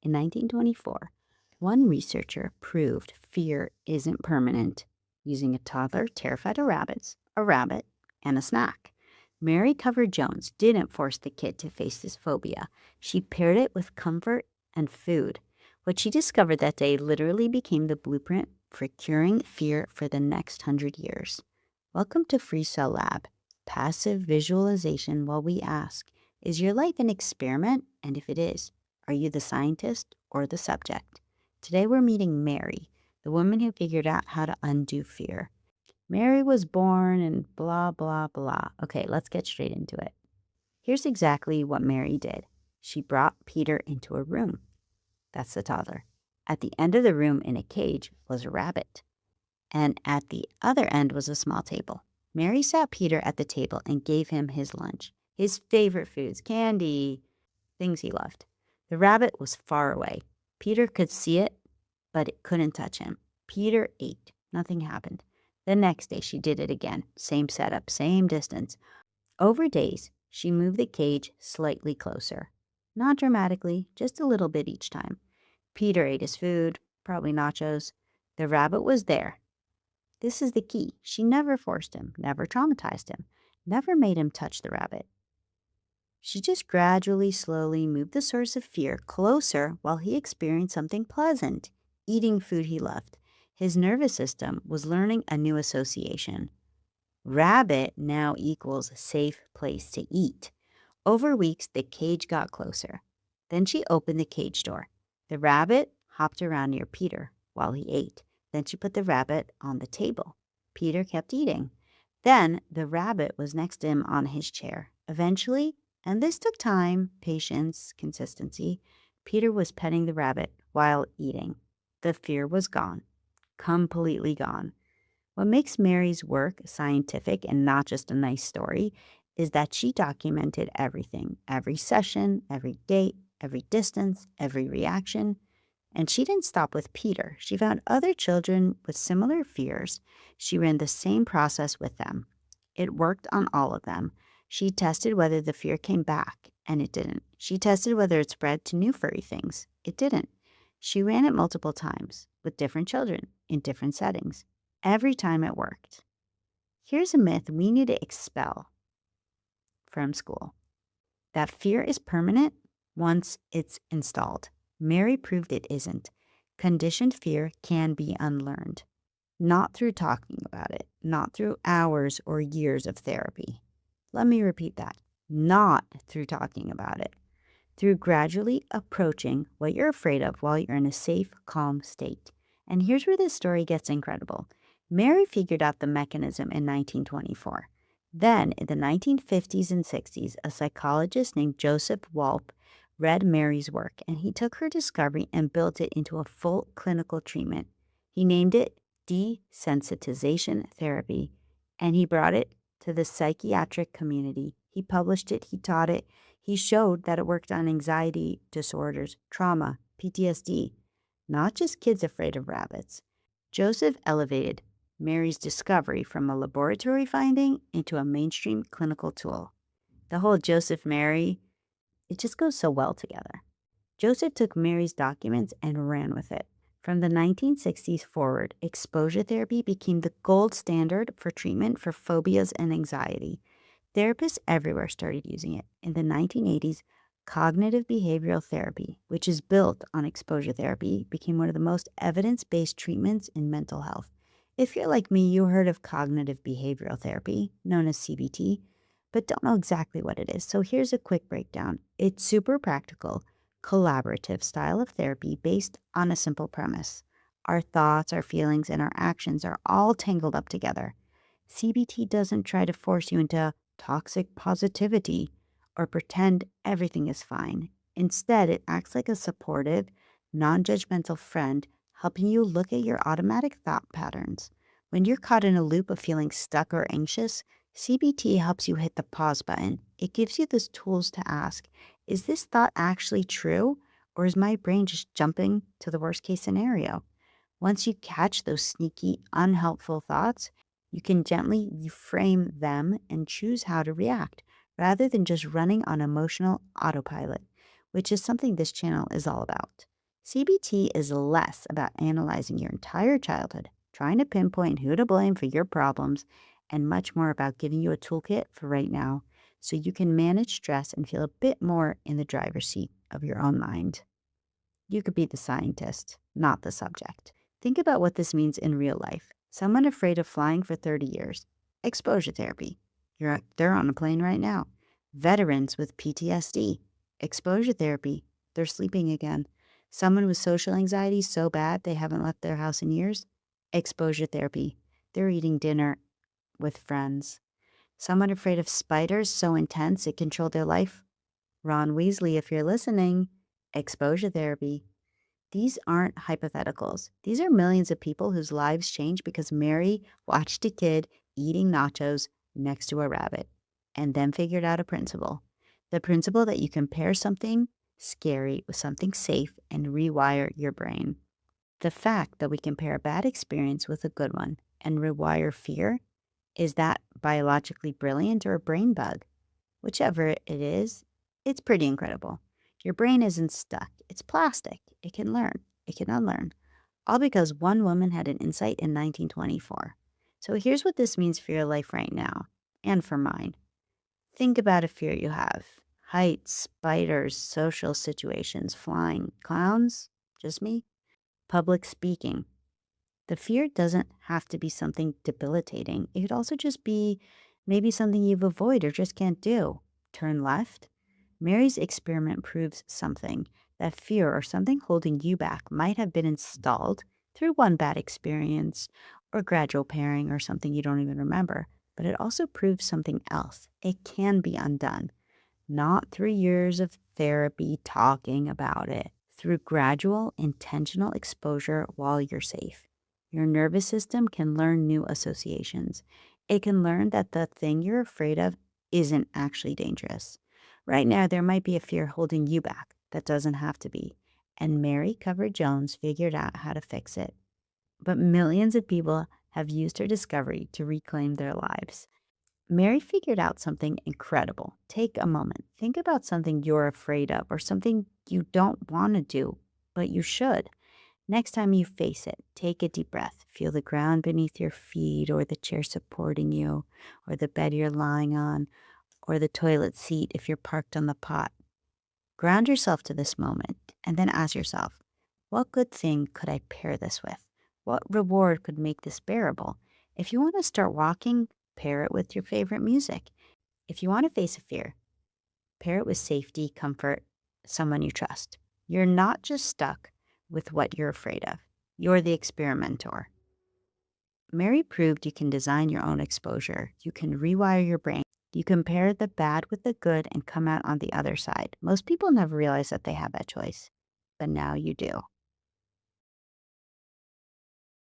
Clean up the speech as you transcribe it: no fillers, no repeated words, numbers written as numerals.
In 1924, one researcher proved fear isn't permanent using a toddler terrified of rabbits, a rabbit, and a snack. Mary Cover Jones didn't force the kid to face this phobia. She paired it with comfort and food. What she discovered that day literally became the blueprint for curing fear for the next 100 years. Welcome to Free Cell Lab, passive visualization while we ask, is your life an experiment? And if it is, are you the scientist or the subject? Today we're meeting Mary, the woman who figured out how to undo fear. Mary was born and blah, blah, blah. Okay, let's get straight into it. Here's exactly what Mary did. She brought Peter into a room. That's the toddler. At the end of the room in a cage was a rabbit. And at the other end was a small table. Mary sat Peter at the table and gave him his lunch, his favorite foods, candy, things he loved. The rabbit was far away. Peter could see it, but it couldn't touch him. Peter ate. Nothing happened. The next day, she did it again. Same setup, same distance. Over days, she moved the cage slightly closer. Not dramatically, just a little bit each time. Peter ate his food, probably nachos. The rabbit was there. This is the key. She never forced him, never traumatized him, never made him touch the rabbit. She just gradually, slowly moved the source of fear closer while he experienced something pleasant, eating food he loved. His nervous system was learning a new association. Rabbit now equals safe place to eat. Over weeks, the cage got closer. Then she opened the cage door. The rabbit hopped around near Peter while he ate. Then she put the rabbit on the table. Peter kept eating. Then the rabbit was next to him on his chair. Eventually, and this took time, patience, consistency, Peter was petting the rabbit while eating. The fear was gone, completely gone. What makes Mary's work scientific and not just a nice story is that she documented everything, every session, every date, every distance, every reaction. And she didn't stop with Peter. She found other children with similar fears. She ran the same process with them. It worked on all of them. She tested whether the fear came back, and it didn't. She tested whether it spread to new furry things. It didn't. She ran it multiple times with different children in different settings. Every time it worked. Here's a myth we need to expel from school. That fear is permanent once it's installed. Mary proved it isn't. Conditioned fear can be unlearned. Not through talking about it, not through hours or years of therapy. Let me repeat that. Not through talking about it. Through gradually approaching what you're afraid of while you're in a safe, calm state. And here's where this story gets incredible. Mary figured out the mechanism in 1924. Then, in the 1950s and 60s, a psychologist named Joseph Walp read Mary's work, and he took her discovery and built it into a full clinical treatment. He named it desensitization therapy, and he brought it to the psychiatric community. He published it, he taught it, he showed that it worked on anxiety disorders, trauma, PTSD, not just kids afraid of rabbits. Joseph elevated Mary's discovery from a laboratory finding into a mainstream clinical tool. The whole Joseph Mary, it just goes so well together. Joseph took Mary's documents and ran with it. From the 1960s forward, exposure therapy became the gold standard for treatment for phobias and anxiety. Therapists everywhere started using it. In the 1980s, cognitive behavioral therapy, which is built on exposure therapy, became one of the most evidence-based treatments in mental health. If you're like me, you heard of cognitive behavioral therapy, known as CBT, but don't know exactly what it is. So here's a quick breakdown. It's super practical, collaborative style of therapy based on a simple premise. Our thoughts, our feelings, and our actions are all tangled up together. CBT doesn't try to force you into toxic positivity or pretend everything is fine. Instead, it acts like a supportive, non-judgmental friend, helping you look at your automatic thought patterns. When you're caught in a loop of feeling stuck or anxious, CBT helps you hit the pause button. It gives you the tools to ask, is this thought actually true, or is my brain just jumping to the worst case scenario? Once you catch those sneaky, unhelpful thoughts, you can gently reframe them and choose how to react, rather than just running on emotional autopilot. which is something this channel is all about. CBT is less about analyzing your entire childhood, trying to pinpoint who to blame for your problems, and much more about giving you a toolkit for right now so you can manage stress and feel a bit more in the driver's seat of your own mind. You could be the scientist, not the subject. Think about what this means in real life. Someone afraid of flying for 30 years. Exposure therapy. They're on a plane right now. Veterans with PTSD. Exposure therapy. They're sleeping again. Someone with social anxiety so bad they haven't left their house in years. Exposure therapy. They're eating dinner with friends. Someone afraid of spiders so intense it controlled their life. Ron Weasley, if you're listening, exposure therapy. These aren't hypotheticals. These are millions of people whose lives changed because Mary watched a kid eating nachos next to a rabbit and then figured out a principle. The principle that you compare something scary with something safe and rewire your brain. The fact that we compare a bad experience with a good one and rewire fear, is that biologically brilliant or a brain bug? Whichever it is, it's pretty incredible. Your brain isn't stuck. It's plastic. It can learn. It can unlearn. All because one woman had an insight in 1924. So here's what this means for your life right now and for mine. Think about a fear you have. Heights, spiders, social situations, flying, clowns, just me, public speaking. The fear doesn't have to be something debilitating. It could also just be maybe something you've avoided or just can't do. Turn left. Mary's experiment proves something, that fear or something holding you back might have been installed through one bad experience or gradual pairing or something you don't even remember. But it also proves something else. It can be undone, not through years of therapy talking about it, through gradual, intentional exposure while you're safe. Your nervous system can learn new associations. It can learn that the thing you're afraid of isn't actually dangerous. Right now, there might be a fear holding you back that doesn't have to be. And Mary Cover Jones figured out how to fix it. But millions of people have used her discovery to reclaim their lives. Mary figured out something incredible. Take a moment. Think about something you're afraid of or something you don't want to do, but you should. Next time you face it, take a deep breath. Feel the ground beneath your feet or the chair supporting you or the bed you're lying on or the toilet seat if you're parked on the pot. Ground yourself to this moment and then ask yourself, what good thing could I pair this with? What reward could make this bearable? If you want to start walking, pair it with your favorite music. If you want to face a fear, pair it with safety, comfort, someone you trust. You're not just stuck with what you're afraid of. You're the experimenter. Mary proved you can design your own exposure. You can rewire your brain. You can pair the bad with the good and come out on the other side. Most people never realize that they have that choice, but now you do.